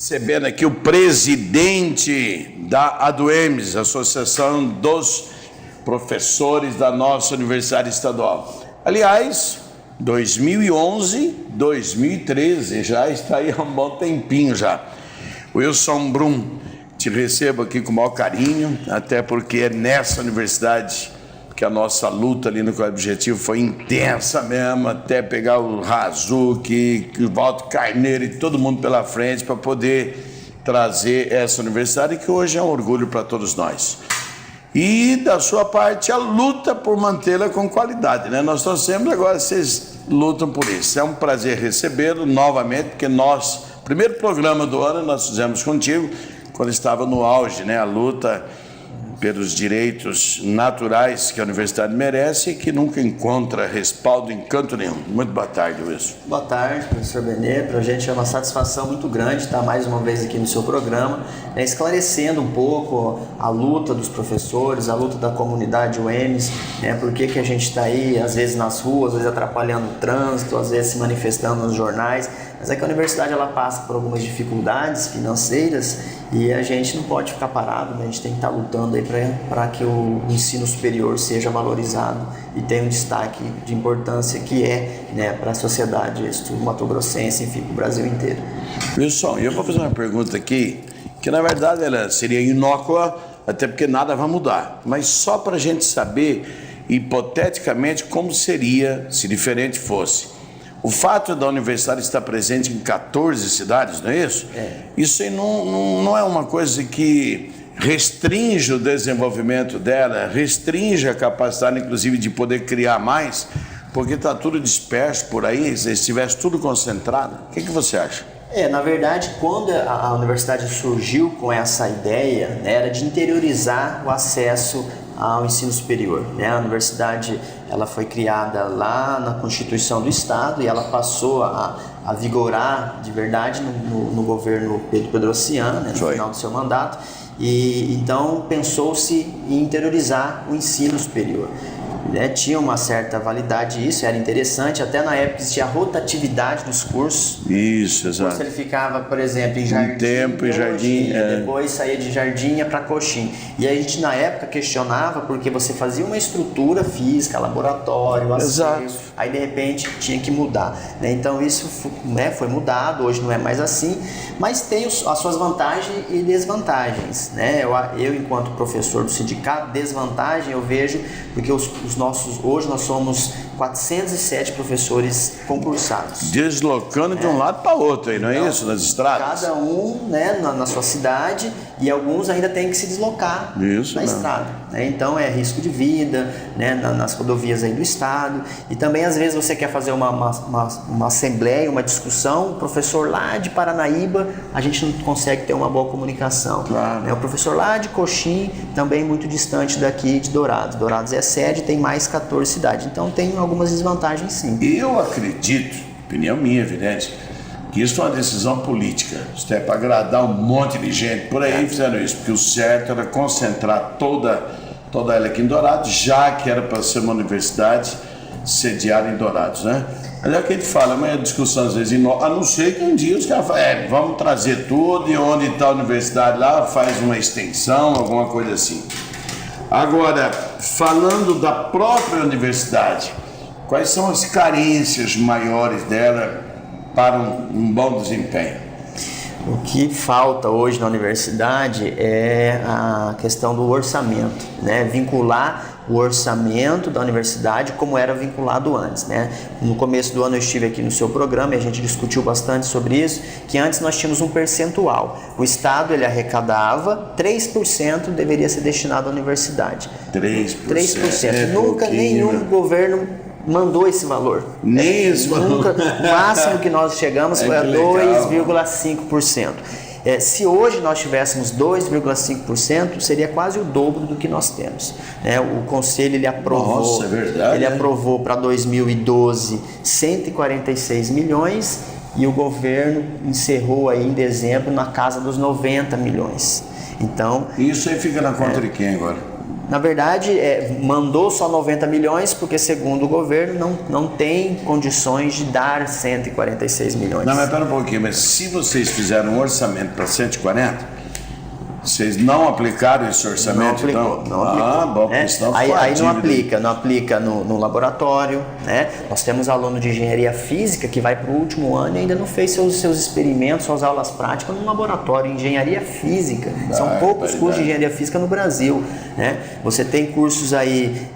Recebendo aqui o presidente da ADUEMES, Associação dos Professores da nossa Universidade Estadual. Aliás, 2011, 2013, já está aí há um bom tempinho já. Wilson Brum, te recebo aqui com o maior carinho, até porque é nessa universidade que a nossa luta ali no Objetivo foi intensa mesmo, até pegar o Razuki, o Walter Carneiro e todo mundo pela frente para poder trazer essa universidade que hoje é um orgulho para todos nós. E da sua parte a luta por mantê-la com qualidade, né? Nós torcemos, agora vocês lutam por isso. É um prazer recebê-lo novamente, porque primeiro programa do ano nós fizemos contigo, quando estava no auge, né? A luta pelos direitos naturais que a universidade merece e que nunca encontra respaldo em canto nenhum. Muito boa tarde, Wilson. Boa tarde, professor Benê. Para a gente é uma satisfação muito grande estar mais uma vez aqui no seu programa, esclarecendo um pouco a luta dos professores, a luta da comunidade UEMES, por que a gente está aí, às vezes nas ruas, às vezes atrapalhando o trânsito, às vezes se manifestando nos jornais, mas é que a universidade ela passa por algumas dificuldades financeiras e a gente não pode ficar parado, né? A gente tem que estar lutando aí para que o ensino superior seja valorizado e tenha um destaque de importância que para a sociedade mato-grossense, enfim, para o Brasil inteiro. Wilson, eu vou fazer uma pergunta aqui, que na verdade ela seria inócua, até porque nada vai mudar, mas só para a gente saber, hipoteticamente, como seria se diferente fosse. O fato da universidade estar presente em 14 cidades, não é isso? Isso aí não é uma coisa que restringe o desenvolvimento dela, restringe a capacidade, inclusive, de poder criar mais, porque está tudo disperso por aí, se estivesse tudo concentrado. O que você acha? Na verdade, quando a universidade surgiu com essa ideia, era de interiorizar o acesso ao ensino superior. A universidade ela foi criada lá na Constituição do Estado e ela passou a vigorar de verdade no governo Pedro Pedrocian, no final do seu mandato, e então pensou-se em interiorizar o ensino superior. Tinha uma certa validade isso, era interessante, até na época existia a rotatividade dos cursos. Isso, exato. Você ficava, por exemplo, em Jardim, tempo em Jardim, depois saía de Jardim para Coxim. E a gente na época questionava porque você fazia uma estrutura física, laboratório, acesso, aí de repente tinha que mudar. Então isso foi mudado, hoje não é mais assim, mas tem as suas vantagens e desvantagens. Eu enquanto professor do sindicato, desvantagem eu vejo porque hoje nós somos 407 professores concursados. Deslocando de um lado para outro, aí, não é isso? Nas estradas? Cada um na sua cidade e alguns ainda têm que se deslocar na estrada. Então é risco de vida nas rodovias aí do estado. E também às vezes você quer fazer uma assembleia, uma discussão, o professor lá de Paranaíba, a gente não consegue ter uma boa comunicação. O professor lá de Coxim, também muito distante daqui de Dourados. Dourados é sede, tem mais 14 cidades. Então tem algumas desvantagens sim. Eu acredito, opinião minha, evidente, que isso é uma decisão política. Isso é para agradar um monte de gente. Por aí fizeram isso, porque o certo era concentrar toda ela aqui em Dourados, já que era para ser uma universidade sediada em Dourados, né? Aliás, que a gente fala, mas a discussão às vezes, a não ser que um dia os caras falam, vamos trazer tudo e onde está a universidade lá, faz uma extensão, alguma coisa assim. Agora, falando da própria universidade, quais são as carências maiores dela para um bom desempenho? O que falta hoje na universidade é a questão do orçamento, vincular o orçamento da universidade como era vinculado antes, No começo do ano eu estive aqui no seu programa e a gente discutiu bastante sobre isso, que antes nós tínhamos um percentual. O Estado ele arrecadava, 3% deveria ser destinado à universidade. 3%. Nunca nenhum governo mandou esse valor. Nem esse valor. O máximo que nós chegamos foi a 2,5%. Se hoje nós tivéssemos 2,5%, seria quase o dobro do que nós temos. O Conselho ele aprovou, Nossa, é verdade, ele aprovou para 2012 146 milhões e o governo encerrou aí em dezembro na casa dos 90 milhões. Então, isso aí fica na conta de quem agora? Na verdade, mandou só 90 milhões porque, segundo o governo, não tem condições de dar 146 milhões. Não, mas pera um pouquinho, mas se vocês fizeram um orçamento para 140, vocês não aplicaram esse orçamento? Não aplicou. Bom, senão aí não aplica no laboratório, né? Nós temos aluno de engenharia física que vai para o último ano e ainda não fez seus experimentos, suas aulas práticas no laboratório, engenharia física. São poucos cursos de engenharia física no Brasil, né? Você tem cursos aí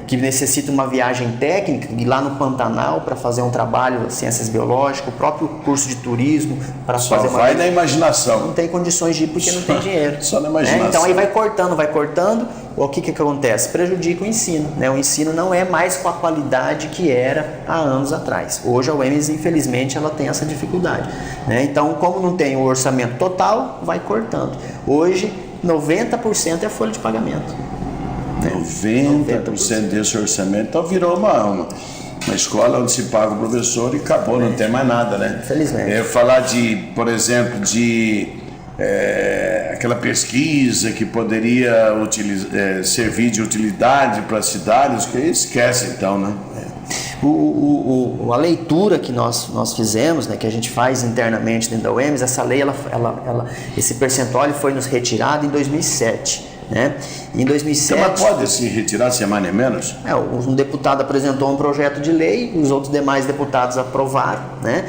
que necessitam uma viagem técnica, ir lá no Pantanal para fazer um trabalho de ciências biológicas, o próprio curso de turismo para fazer uma... vai na imaginação. Não tem condições de ir porque não tem dinheiro. Só na imaginação. Então aí vai cortando, o que acontece? Prejudica o ensino, né? O ensino não é mais com a qualidade que era há anos atrás. Hoje a UEMS, infelizmente, ela tem essa dificuldade, né? Então, como não tem o orçamento total, vai cortando. Hoje, 90% é folha de pagamento. 90% desse orçamento, então virou uma escola onde se paga o professor e acabou, não tem mais nada, né? Infelizmente. Falar por exemplo, aquela pesquisa que poderia servir de utilidade para as cidades, que esquece então, né? A leitura que nós fizemos, né, que a gente faz internamente dentro da UEMS, essa lei, esse percentual foi nos retirado em 2007. Né? Em 2007... Mas pode se retirar se é mais nem menos? Um deputado apresentou um projeto de lei, os outros demais deputados aprovaram, né?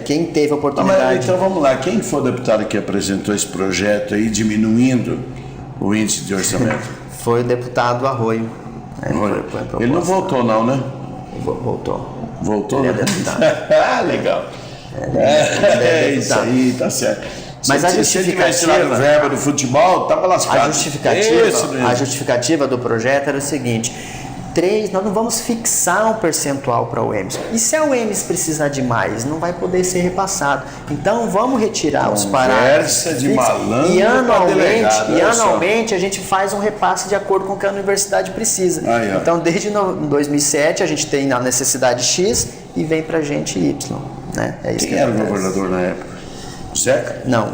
Quem teve a oportunidade... Então vamos lá, quem foi o deputado que apresentou esse projeto aí, diminuindo o índice de orçamento? Foi o deputado Arroio. Ele não voltou não, né? Voltou. Voltou? Ele é deputado. Legal. Isso aí, tá certo. Mas se ele tivesse tirado verba do futebol, estava lascado. A justificativa do projeto era o seguinte: nós não vamos fixar um percentual para a UEMS. E se a UEMS precisar de mais, não vai poder ser repassado. Então vamos retirar os parágrafos. De malandro e anualmente a gente faz um repasse de acordo com o que a universidade precisa. Então desde 2007 a gente tem a necessidade X e vem para a gente Y. Né? Quem era o governador na época? Zeca? Não,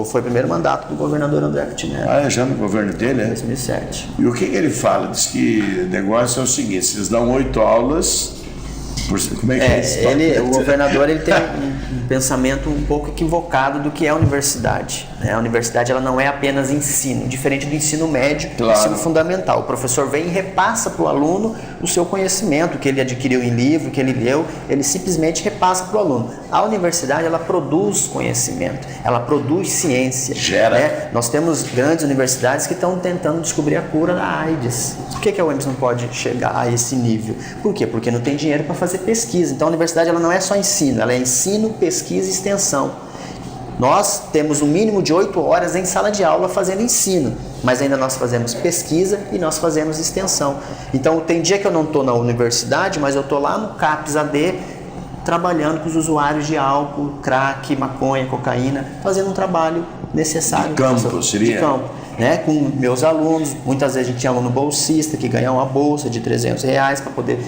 foi o primeiro mandato do governador André Coutinho. Já no governo dele, 2007. E o que ele fala? Diz que o negócio é o seguinte: vocês dão 8 aulas. Como é que é? O governador ele tem um pensamento um pouco equivocado do que é a universidade. Né? A universidade ela não é apenas ensino, diferente do ensino médio, ensino fundamental. O professor vem e repassa para o aluno o seu conhecimento, que ele adquiriu em livro, que ele leu, ele simplesmente repassa para o aluno. A universidade ela produz conhecimento, ela produz ciência. Gera. Né? Nós temos grandes universidades que estão tentando descobrir a cura da AIDS. Por que a UEMS não pode chegar a esse nível? Por quê? Porque não tem dinheiro para fazer pesquisa. Então a universidade ela não é só ensino, ela é ensino, pesquisa e extensão. Nós temos um mínimo de 8 horas em sala de aula fazendo ensino, mas ainda nós fazemos pesquisa e nós fazemos extensão. Então tem dia que eu não estou na universidade, mas eu estou lá no CAPES AD trabalhando com os usuários de álcool, crack, maconha, cocaína, fazendo um trabalho necessário. De campo, seria? De campo. Né, com meus alunos, muitas vezes a gente tinha aluno bolsista que ganha uma bolsa de R$300 para poder,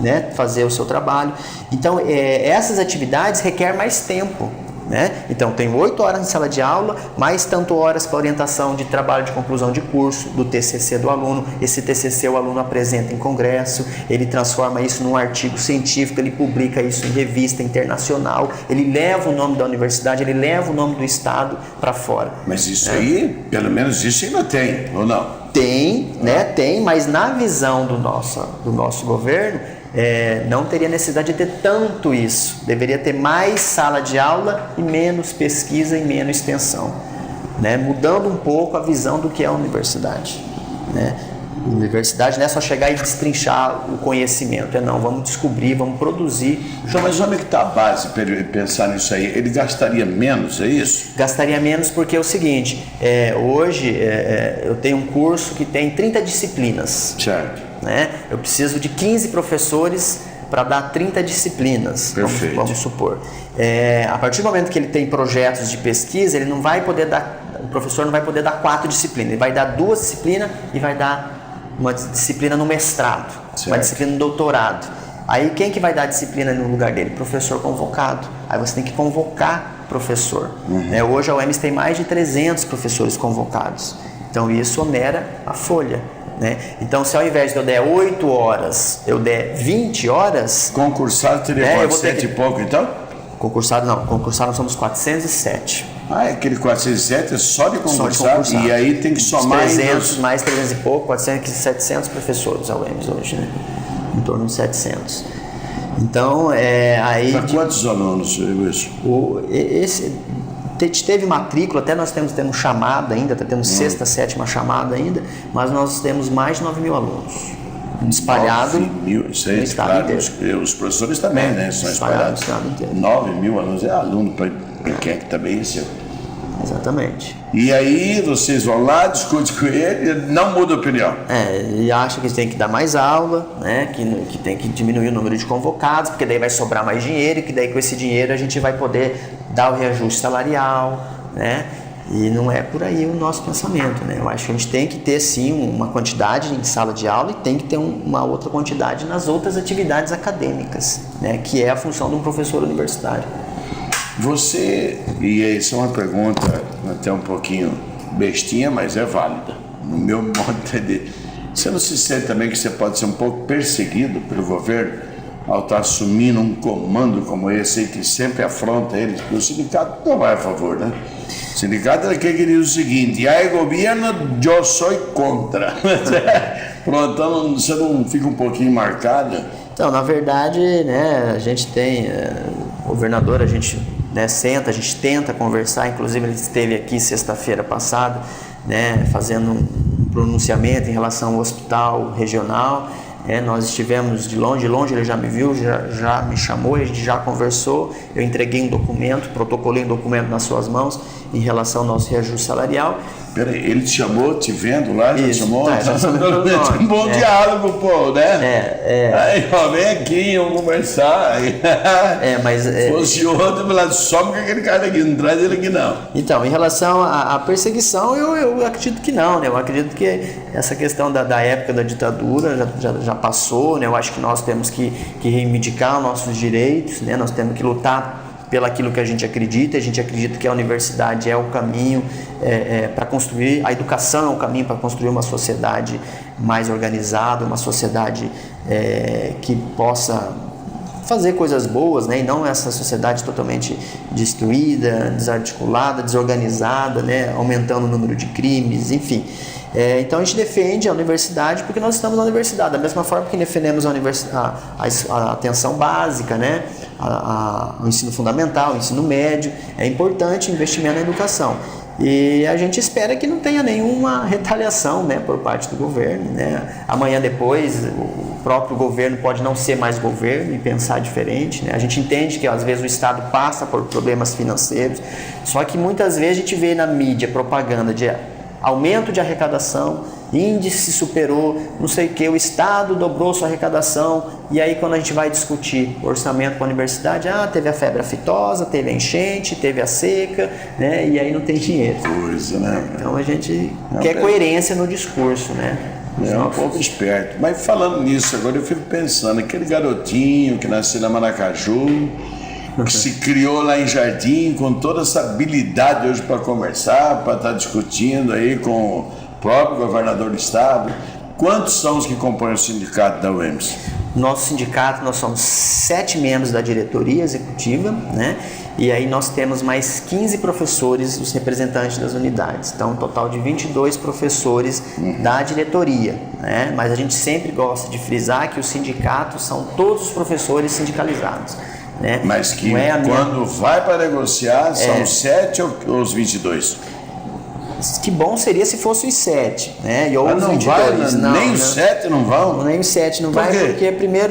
né, fazer o seu trabalho. Então, essas atividades requerem mais tempo. Né? Então, tem 8 horas em sala de aula, mais tanto horas para orientação de trabalho de conclusão de curso, do TCC do aluno. Esse TCC o aluno apresenta em congresso, ele transforma isso num artigo científico, ele publica isso em revista internacional, ele leva o nome da universidade, ele leva o nome do estado para fora. Mas isso aí, pelo menos isso ainda tem, ou não? Tem, né? Tem, mas na visão do nosso governo, não teria necessidade de ter tanto isso. Deveria ter mais sala de aula e menos pesquisa e menos extensão, né? Mudando um pouco a visão do que é a universidade, né? Universidade não é só chegar e destrinchar o conhecimento, não, vamos descobrir, vamos produzir. Então, mas onde é que está a base para ele pensar nisso aí? Ele gastaria menos, é isso? Gastaria menos porque é o seguinte, hoje eu tenho um curso que tem 30 disciplinas. Certo. Né? Eu preciso de 15 professores para dar 30 disciplinas. Perfeito. Vamos supor. A partir do momento que ele tem projetos de pesquisa, ele não vai poder dar, o professor não vai poder dar 4 disciplinas, ele vai dar 2 disciplinas e vai dar uma disciplina no mestrado, certo, uma disciplina no doutorado. Aí quem que vai dar a disciplina no lugar dele? Professor convocado. Aí você tem que convocar professor. Hoje a UEMS tem mais de 300 professores convocados. Então isso onera a folha, né? Então se ao invés de eu der 8 horas, eu der 20 horas... Concursado teria quanto? 7 e pouco então? Concursado não, concursado nós somos 407. Ah, aquele 407 é só de concursado, e aí tem que somar 300, mais 300 e pouco, 400, 700 professores ao EMS hoje, né? Em torno de 700. Então, aí... Para quantos alunos, Luiz? Teve matrícula, até nós temos chamada ainda, está tendo sexta, sétima chamada ainda, mas nós temos mais de 9 mil alunos espalhados no estado claro, inteiro. Os professores também, né? São espalhados. No estado inteiro. 9 mil alunos, é aluno para quem é que também isso. Exatamente. E aí vocês vão lá, discutem com ele, não muda a opinião. Ele acha que tem que dar mais aula, né? Que tem que diminuir o número de convocados, porque daí vai sobrar mais dinheiro, e que daí com esse dinheiro a gente vai poder dar o reajuste salarial, né? E não é por aí o nosso pensamento, né? Eu acho que a gente tem que ter sim uma quantidade em sala de aula e tem que ter uma outra quantidade nas outras atividades acadêmicas, né? Que é a função de um professor universitário. Você, e essa é uma pergunta até um pouquinho bestinha, mas é válida, no meu modo de entender. Você não se sente também que você pode ser um pouco perseguido pelo governo ao estar assumindo um comando como esse aí, que sempre afronta eles? Porque o sindicato não vai a favor, né? O sindicato é que diz o seguinte: "Ai, governo, eu sou contra." Pronto, então você não fica um pouquinho marcado? Então, na verdade, né, a gente tem, o governador, a gente, né, senta, a gente tenta conversar, inclusive ele esteve aqui sexta-feira passada, né, fazendo um pronunciamento em relação ao hospital regional. Nós estivemos de longe, ele já me viu, já me chamou, a gente já conversou, eu entreguei um documento, protocolei um documento nas suas mãos em relação ao nosso reajuste salarial. Peraí, ele te chamou, te vendo lá? Isso, chamou? já chamou Um bom diálogo, pô, né? Aí, ó, vem aqui, vamos conversar. Mas... Se fosse outro, me lá, some com aquele cara aqui, não traz ele aqui não. Então, em relação à perseguição, eu acredito que não, né? Eu acredito que essa questão da época da ditadura já passou, né? Eu acho que nós temos que reivindicar os nossos direitos, né? Nós temos que lutar pelaquilo que a gente acredita que a universidade é o caminho para construir, a educação é o caminho para construir uma sociedade mais organizada, uma sociedade que possa fazer coisas boas, né? E não essa sociedade totalmente destruída, desarticulada, desorganizada, né? Aumentando o número de crimes, enfim. Então a gente defende a universidade porque nós estamos na universidade, da mesma forma que defendemos a atenção básica, né? O ensino fundamental, o ensino médio. É importante o investimento na educação. E a gente espera que não tenha nenhuma retaliação, né, por parte do governo, né? Amanhã depois o próprio governo pode não ser mais governo e pensar diferente, né? A gente entende que às vezes o Estado passa por problemas financeiros, só que muitas vezes a gente vê na mídia propaganda de aumento de arrecadação, índice superou, não sei o que, o Estado dobrou sua arrecadação, e aí quando a gente vai discutir orçamento para a universidade, teve a febre aftosa, teve a enchente, teve a seca, né? E aí não tem dinheiro. Coisa, né? Então a gente quer coerência no discurso, né? É um pouco esperto. Mas falando nisso, agora eu fico pensando, aquele garotinho que nasceu na Maracaju, que se criou lá em Jardim, com toda essa habilidade hoje para conversar, para estar discutindo aí com o próprio governador do estado. Quantos são os que compõem o sindicato da UEMS? Nosso sindicato, nós somos 7 membros da diretoria executiva, né? E aí nós temos mais 15 professores, os representantes das unidades. Então, um total de 22 professores da diretoria, né? Mas a gente sempre gosta de frisar que os sindicatos são todos os professores sindicalizados, né? Mas que quando vai para negociar, são 7 ou os 22? Que bom seria se fosse os 7, né? E ou os 22. Vai, nem os 7 não vão? Nem os 7 não vai,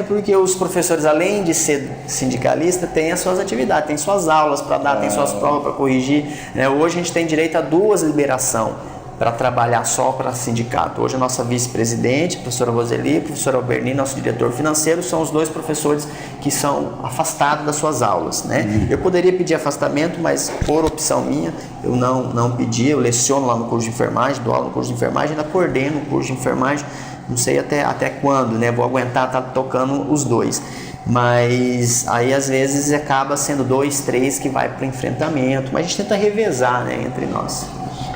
porque os professores, além de ser sindicalista, têm as suas atividades, têm suas aulas para dar, têm suas provas para corrigir, né? Hoje a gente tem direito a 2 liberações para trabalhar só para sindicato. Hoje a nossa vice-presidente, a professora Roseli, o professor Alberni, nosso diretor financeiro, são os 2 professores que são afastados das suas aulas, né? Eu poderia pedir afastamento, mas por opção minha, eu não pedi. Eu leciono lá no curso de enfermagem, dou aula no curso de enfermagem, ainda coordeno o curso de enfermagem, não sei até quando, né? Vou aguentar estar tocando os 2. Mas aí às vezes acaba sendo 2, 3 que vai para o enfrentamento, mas a gente tenta revezar, né, entre nós.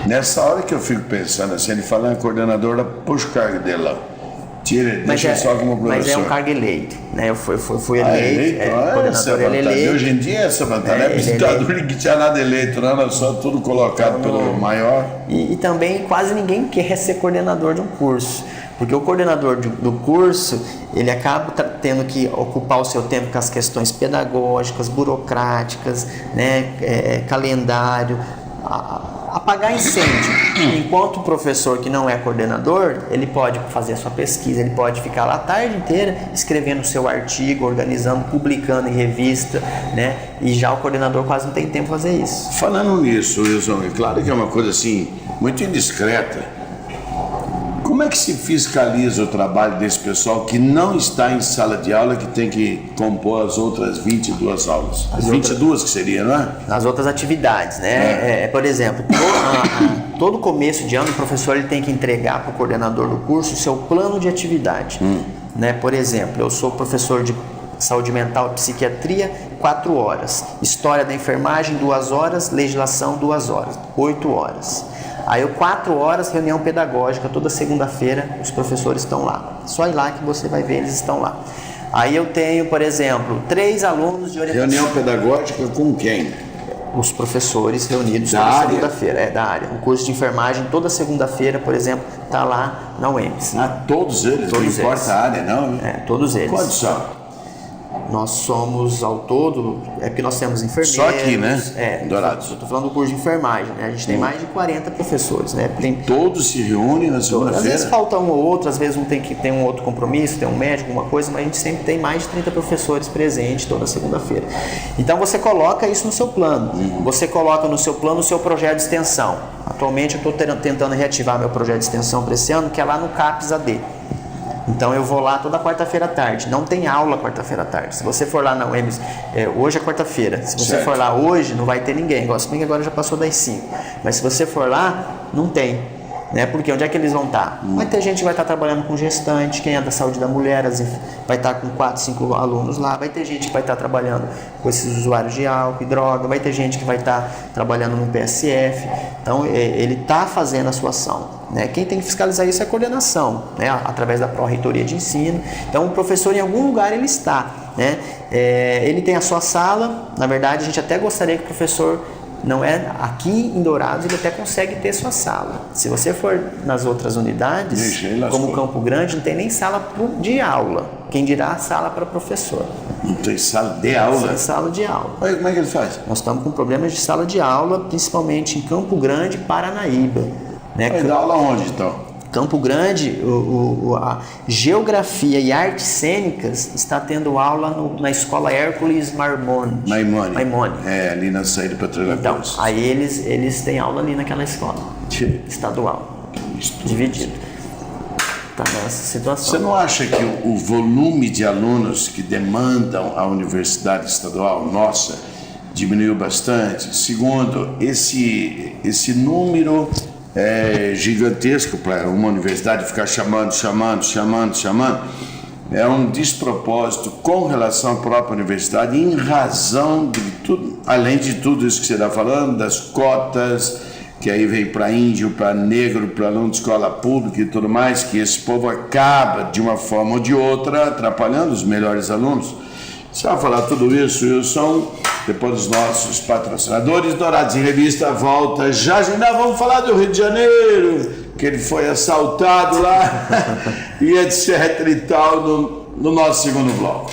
Nessa hora que eu fico pensando assim, ele fala em coordenador, puxa o cargo dele lá. Tira, deixa só como professor. Mas é um cargo eleito, né? Eu fui eleito. Coordenador eleito. Hoje em dia essa vantagem é visitador que tinha nada eleito, não, era só tudo colocado pelo maior. E também quase ninguém quer ser coordenador de um curso. Porque o coordenador do curso, ele acaba tendo que ocupar o seu tempo com as questões pedagógicas, burocráticas, né? Calendário, apagar incêndio. Enquanto o professor que não é coordenador, ele pode fazer a sua pesquisa, ele pode ficar lá a tarde inteira escrevendo o seu artigo, organizando, publicando em revista, né? E já o coordenador quase não tem tempo para fazer isso. Falando nisso, Wilson, é claro que é uma coisa assim, muito indiscreta. Como é que se fiscaliza o trabalho desse pessoal que não está em sala de aula, que tem que compor as outras 22 aulas? As 22 que seria, não é? As outras atividades, né? Por exemplo, todo começo de ano o professor ele tem que entregar para o coordenador do curso o seu plano de atividade. Né? Por exemplo, eu sou professor de saúde mental e psiquiatria, 4 horas. História da enfermagem, 2 horas. Legislação, 2 horas. 8 horas. Aí, 4 horas, reunião pedagógica, toda segunda-feira os professores estão lá. Só ir lá que você vai ver, eles estão lá. Aí eu tenho, por exemplo, 3 alunos de orientação. Reunião pedagógica com quem? Os professores reunidos toda segunda-feira, da área. O curso de enfermagem, toda segunda-feira, por exemplo, está lá na UEMS. Todos eles? Não importa a área, não? Todos eles. Quantos são? Nós somos ao todo, porque nós temos enfermeiros. Só aqui, né? Dourados. Eu estou falando do curso de enfermagem, né? A gente tem mais de 40 professores, né? Todos se reúnem na segunda-feira? Às vezes falta um ou outro, às vezes um tem um outro compromisso, tem um médico, alguma coisa, mas a gente sempre tem mais de 30 professores presentes toda segunda-feira. Então você coloca isso no seu plano. Você coloca no seu plano o seu projeto de extensão. Atualmente eu estou tentando reativar meu projeto de extensão para esse ano, que é lá no CAPES AD. Então eu vou lá toda quarta-feira à tarde. Não tem aula quarta-feira à tarde. Se você for lá na UEMS, hoje é quarta-feira. Se você for lá hoje, não vai ter ninguém. Se bem que agora já passou das 5. Mas se você for lá, não tem. Né? Porque onde é que eles vão estar? Vai ter gente que vai estar trabalhando com gestante, quem é da saúde da mulher, vai estar com 4, 5 alunos lá. Vai ter gente que vai estar trabalhando com esses usuários de álcool e droga. Vai ter gente que vai estar trabalhando no PSF. Então ele está fazendo a sua ação. Né? Quem tem que fiscalizar isso é a coordenação, né? Através da Pró-Reitoria de Ensino. Então o professor em algum lugar ele está, né? Ele tem a sua sala. Na verdade a gente até gostaria que o professor não é aqui em Dourados, ele até consegue ter sua sala. Se você for nas outras unidades, como Campo Grande, não tem nem sala de aula. Quem dirá sala para professor. Não tem sala de aula? Não tem sala de aula. Mas como é que ele faz? Nós estamos com problemas de sala de aula, principalmente em Campo Grande e Paranaíba. Né? Vai dar aula onde então? Campo Grande, a Geografia e Artes Cênicas está tendo aula na escola Hércules Maimone. Ali na saída para Trelabores. Então, aí eles têm aula ali naquela escola estadual, dividido. Está nessa situação. Você não acha que o volume de alunos que demandam a universidade estadual nossa diminuiu bastante? Segundo, esse número gigantesco para uma universidade ficar chamando. É um despropósito com relação à própria universidade, em razão de tudo, além de tudo isso que você está falando, das cotas, que aí vem para índio, para negro, para aluno de escola pública e tudo mais, que esse povo acaba, de uma forma ou de outra, atrapalhando os melhores alunos. Você vai falar tudo isso, Wilson, depois dos nossos patrocinadores. Dourados em Revista volta já. Ainda vamos falar do Rio de Janeiro, que ele foi assaltado lá e etc e tal no nosso segundo bloco.